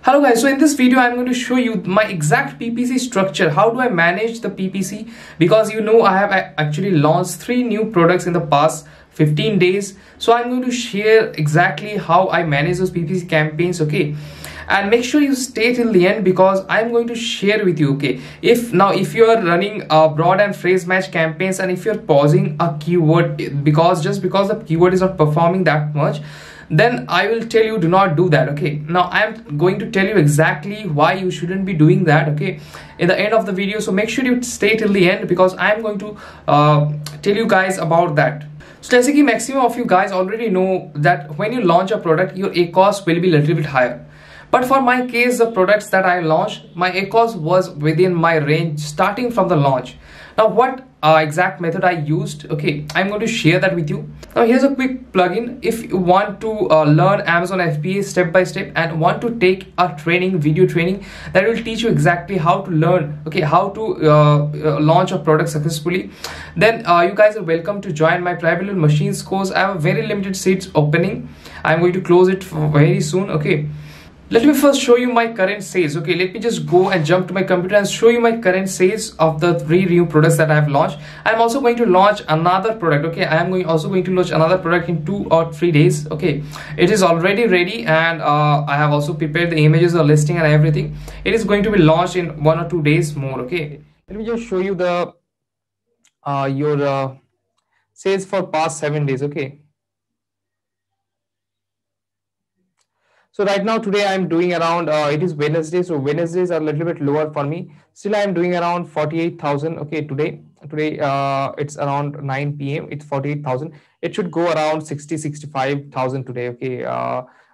Hello guys, so in this video I'm going to show you my exact PPC structure. How do I manage the PPC? Because you know I have actually launched 3 new products in the past 15 days. So I'm going to share exactly how I manage those PPC campaigns, okay? And make sure you stay till the end because I'm going to share with you, okay? If you are running broad and phrase match campaigns and if you're pausing a keyword because the keyword is not performing that much, then I will tell you do not do that, okay? Now I'm going to tell you exactly why you shouldn't be doing that, okay, in the end of the video. So make sure you stay till the end because I'm going to tell you guys about that. So जैसे कि maximum of you guys already know that when you launch a product, your ACoS will be a little bit higher. But for my case, the products that I launched, my ACoS was within my range starting from the launch. Now what exact method I used, okay, I'm going to share that with you. Now here's a quick plugin. If you want to learn Amazon FBA step by step and want to take a video training that will teach you exactly how to learn, okay, how to launch a product successfully, then you guys are welcome to join my private machines course. I have a very limited seats opening. I'm going to close it very soon, okay? Let me first show you my current sales, okay? Let me just go and jump to my computer and show you my current sales of the 3 new products that I have launched. I'm also going to launch another product, okay? I am also going to launch another product in 2 or 3 days, okay? It is already ready and I have also prepared the images, the listing and everything. It is going to be launched in 1 or 2 days more, okay? Let me just show you the your sales for past 7 days, okay? So right now today I'm doing around it is Wednesday, so Wednesdays are a little bit lower for me. Still I'm doing around 48,000, okay? Today it's around 9 p.m. it's 48,000. It should go around 65,000 today, okay?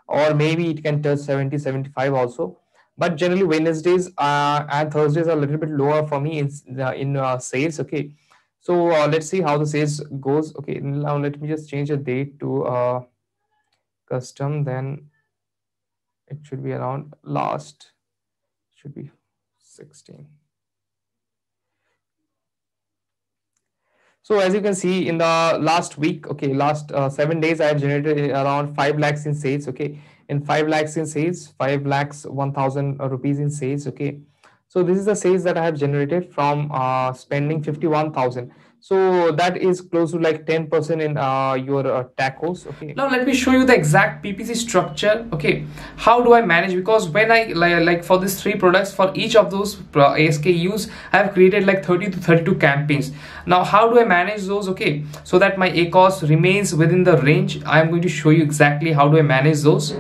Or maybe it can touch 75 also, but generally Wednesdays and Thursdays are a little bit lower for me in sales, okay? So let's see how the sales goes. Okay, now let me just change the date to custom. Then it should be around last, should be 16. So as you can see in the last week, okay, last 7 days I have generated around 5 lakhs in sales, okay? In 5 lakhs in sales, 5 lakhs 1,000 rupees in sales, okay? So this is the sales that I have generated from spending 51,000. So that is close to like 10% in your tacos, okay? Now let me show you the exact PPC structure, okay? How do I manage? Because when I like for these 3 products, for each of those SKUs, I have created like 30 to 32 campaigns. Now how do I manage those, okay, so that my ACoS remains within the range? I am going to show you exactly how do I manage those.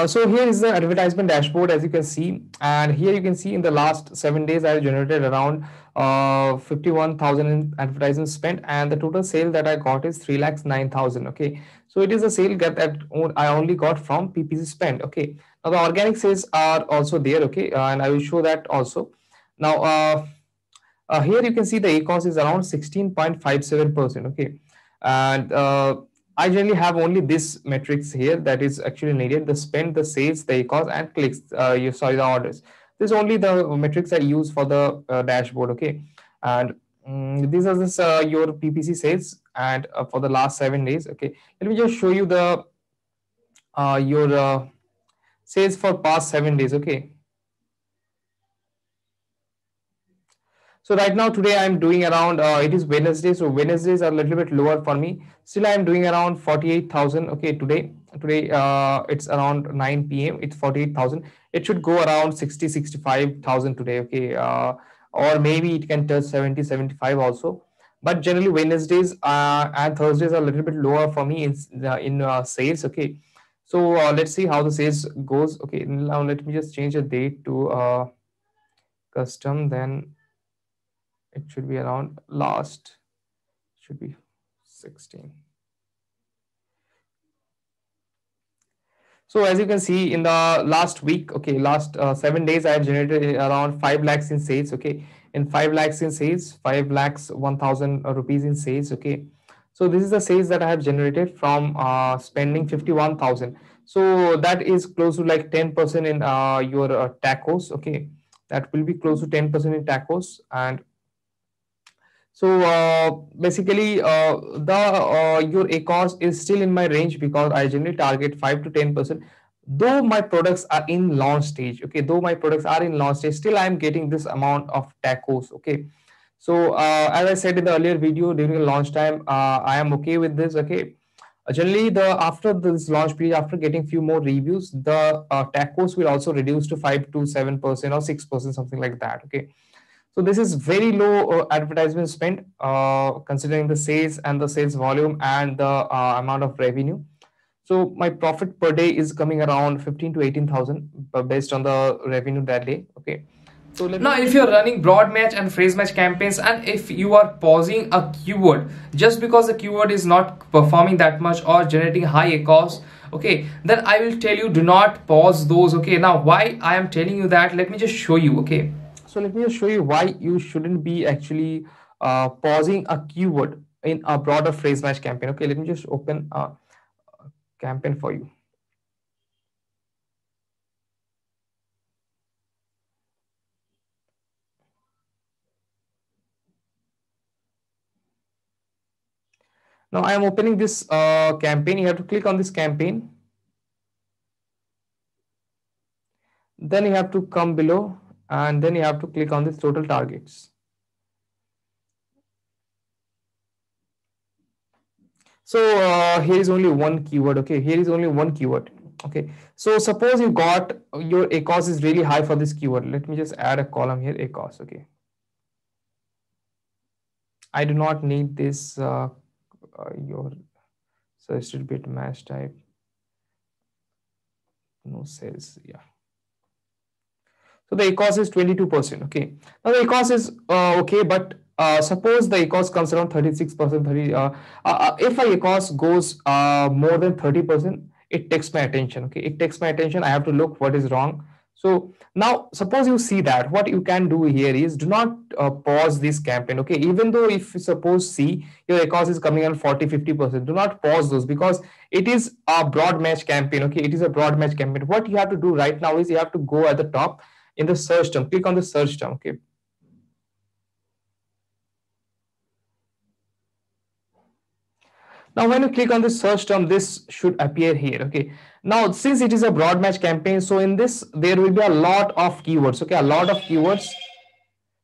So here is the advertisement dashboard, as you can see, and here you can see in the last 7 days I have generated around 51,000 in advertisement spent, and the total sale that I got is 3,09,000. Okay, so it is a sale that I only got from PPC spend. Okay, now the organic sales are also there, okay, and I will show that also. Now here you can see the ACoS is around 16.57%. Okay, and I generally have only this metrics here that is actually needed: the spend, the sales, the ACoS, and clicks. The orders. This is only the metrics I use for the dashboard. Okay, and these are this your PPC sales and for the last 7 days. Okay, let me just show you the your sales for past 7 days. Okay. So right now today I'm doing around it is Wednesday, so Wednesdays are a little bit lower for me. Still I'm doing around 48,000. Okay, today it's around 9 p.m. it's 48,000. It should go around 65,000 today, okay? Or maybe it can touch 75 also. But generally Wednesdays and Thursdays are a little bit lower for me in sales, okay? So let's see how the sales goes. Okay, now let me just change the date to custom. Then it should be around last, should be 16. So as you can see in the last week, okay, last 7 days I have generated around 5 lakhs in sales, okay? In 5 lakhs in sales, 5 lakhs 1,000 rupees in sales, okay? So this is the sales that I have generated from spending 51,000. So that is close to like 10% in your tacos, okay? That will be close to 10% in tacos. And so basically, the your ACoS is still in my range because I generally target 5 to 10%. though my products are in launch stage, okay, though my products are in launch stage, still I'm getting this amount of tacos, okay. So as I said in the earlier video, during the launch time, I am okay with this, okay. Generally, the after this launch period, after getting few more reviews, the tacos will also reduce to 5 to 7% or 6%, something like that, okay. So this is very low advertisement spend, considering the sales and the sales volume and the amount of revenue. So my profit per day is coming around 15 to 18,000 based on the revenue that day. Okay. So now, if you're running broad match and phrase match campaigns, and if you are pausing a keyword just because the keyword is not performing that much or generating high ACoS, okay, then I will tell you, do not pause those. Okay. Now, why I am telling you that? Let me just show you. Okay. So let me just show you why you shouldn't be actually pausing a keyword in a broader phrase match campaign. Okay. Let me just open a campaign for you. Now I am opening this campaign. You have to click on this campaign. Then you have to come below and then you have to click on this total targets. So here is only one keyword. Okay, here is only one keyword. Okay, so suppose you got your ACoS is really high for this keyword. Let me just add a column here, ACoS. Okay, I do not need this your suggested bit match type. No sales. Yeah. So the ACoS is 22%. Okay. Now the ACoS is okay, but suppose the ACoS comes around 36%, 30. If a ACoS goes more than 30%, it takes my attention. Okay, it takes my attention. I have to look what is wrong. So now suppose you see that, what you can do here is do not pause this campaign. Okay, even though if you suppose see your ACoS is coming on 40-50%, do not pause those because it is a broad match campaign. Okay, it is a broad match campaign. What you have to do right now is you have to go at the top in the search term, click on the search term. Okay, now when you click on the search term, this should appear here. Okay, now since it is a broad match campaign, so in this there will be a lot of keywords. Okay, a lot of keywords.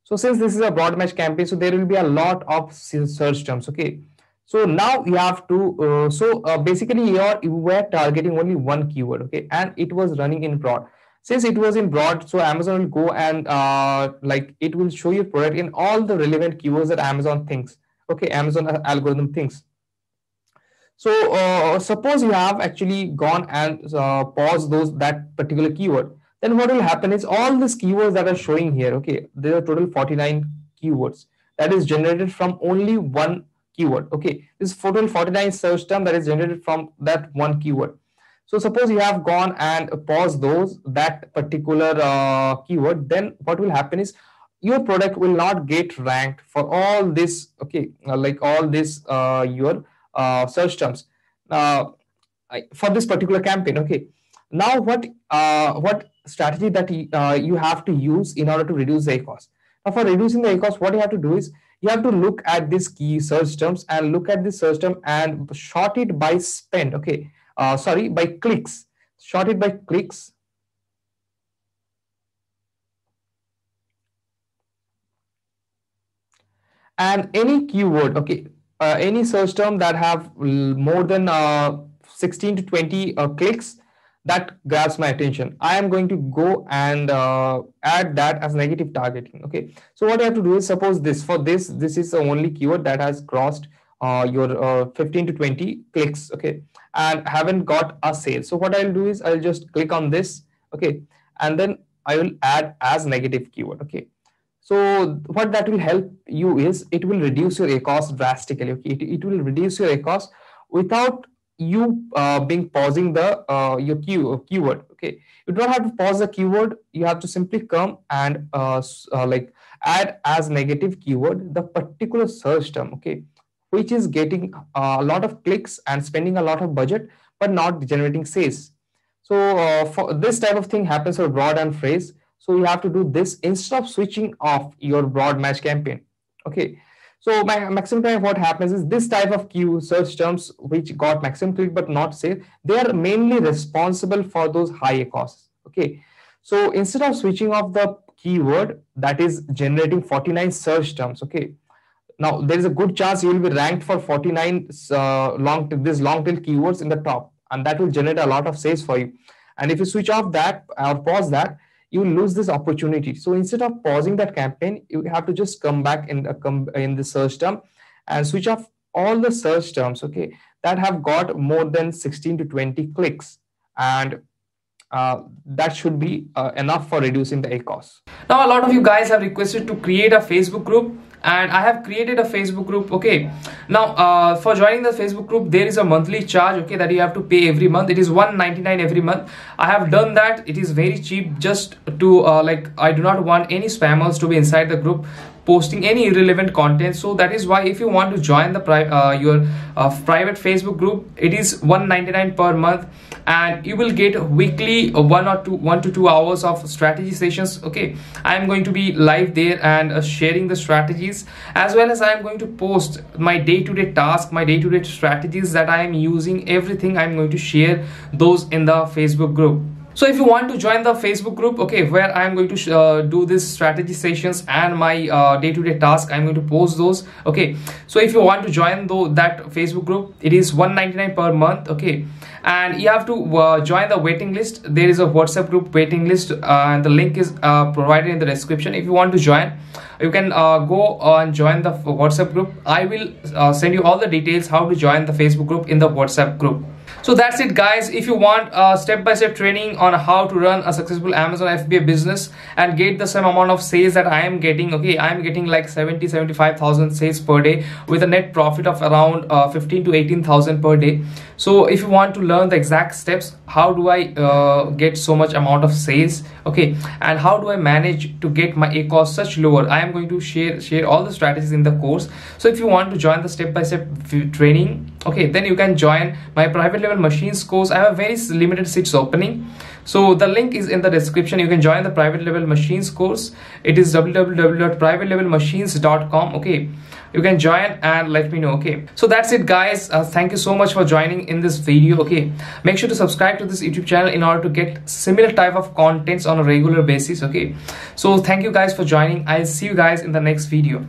So since this is a broad match campaign, so there will be a lot of search terms. Okay, so now you have to basically you were targeting only one keyword. Okay, and it was running in broad. Since it was in broad, so Amazon will go and like it will show your product in all the relevant keywords that Amazon thinks. Okay, Amazon algorithm thinks. So suppose you have actually gone and paused that particular keyword, then what will happen is all these keywords that are showing here, okay, there are total 49 keywords that is generated from only one keyword. Okay, this total 49 search term that is generated from that one keyword. So suppose you have gone and paused that particular keyword, then what will happen is your product will not get ranked for all this. Okay, like all this your search terms uh, for this particular campaign. Okay, now what strategy that you have to use in order to reduce the ACoS? Now for reducing the ACoS, what you have to do is you have to look at this key search terms and look at this search term and sort it by spend. Okay, sorry, by clicks. Sort it by clicks. And any keyword, okay, any search term that have more than 16 to 20 clicks, that grabs my attention, I am going to go and add that as negative targeting. Okay, so what I have to do is suppose this is the only keyword that has crossed your 15 to 20 clicks. Okay, and haven't got a sale. So what I'll do is I'll just click on this. Okay, and then I will add as negative keyword. Okay, so what that will help you is it will reduce your ACoS drastically. Okay, it will reduce your ACoS without you being pausing the your keyword. Okay, you don't have to pause the keyword. You have to simply come and like add as negative keyword the particular search term. Okay, which is getting a lot of clicks and spending a lot of budget, but not generating sales. So for this type of thing happens for broad and phrase. So you have to do this instead of switching off your broad match campaign. Okay, So maximum time, what happens is this type of keyword search terms which got maximum click but not saved, they are mainly responsible for those high costs. Okay. So instead of switching off the keyword that is generating 49 search terms, okay, now there is a good chance you will be ranked for 49 long tail keywords in the top, and that will generate a lot of sales for you. And if you switch off that or pause that, you will lose this opportunity. So instead of pausing that campaign, you have to just come back in the search term and switch off all the search terms, okay, that have got more than 16 to 20 clicks, and that should be enough for reducing the ACoS. Now, a lot of you guys have requested to create a Facebook group, and I have created a Facebook group. Okay, now for joining the Facebook group, there is a monthly charge, okay, that you have to pay every month. It is $1.99 every month. I have done that. It is very cheap, just to like, I do not want any spammers to be inside the group posting any irrelevant content. So that is why if you want to join the private Facebook group, it is $1.99 per month, and you will get weekly 1 to 2 hours of strategy sessions. Okay, I am going to be live there and sharing the strategies, as well as I am going to post my day-to-day task, my day-to-day strategies that I am using. Everything I am going to share those in the Facebook group. So if you want to join the Facebook group, okay, where I am going to do this strategy sessions and my day-to-day task, I'm going to post those. Okay, so if you want to join that Facebook group, it is $1.99 per month. Okay, and you have to join the waiting list. There is a WhatsApp group waiting list, and the link is provided in the description. If you want to join, you can go and join the WhatsApp group. I will send you all the details how to join the Facebook group in the WhatsApp group. So that's it, guys. If you want step-by-step training on how to run a successful Amazon FBA business and get the same amount of sales that I am getting, okay, I am getting like 75,000 sales per day with a net profit of around 15 to 18,000 per day. So if you want to learn the exact steps, how do I get so much amount of sales, okay, and how do I manage to get my ACoS such lower, I am going to share all the strategies in the course. So if you want to join the step-by-step training, okay, then you can join my private level machines course. I have very limited seats opening, so the link is in the description. You can join the private level machines course. It is www.privatelevelmachines.com. okay, you can join and let me know. Okay, so that's it, guys. Thank you so much for joining in this video. Okay, make sure to subscribe to this YouTube channel in order to get similar type of contents on a regular basis. Okay, so thank you guys for joining. I'll see you guys in the next video.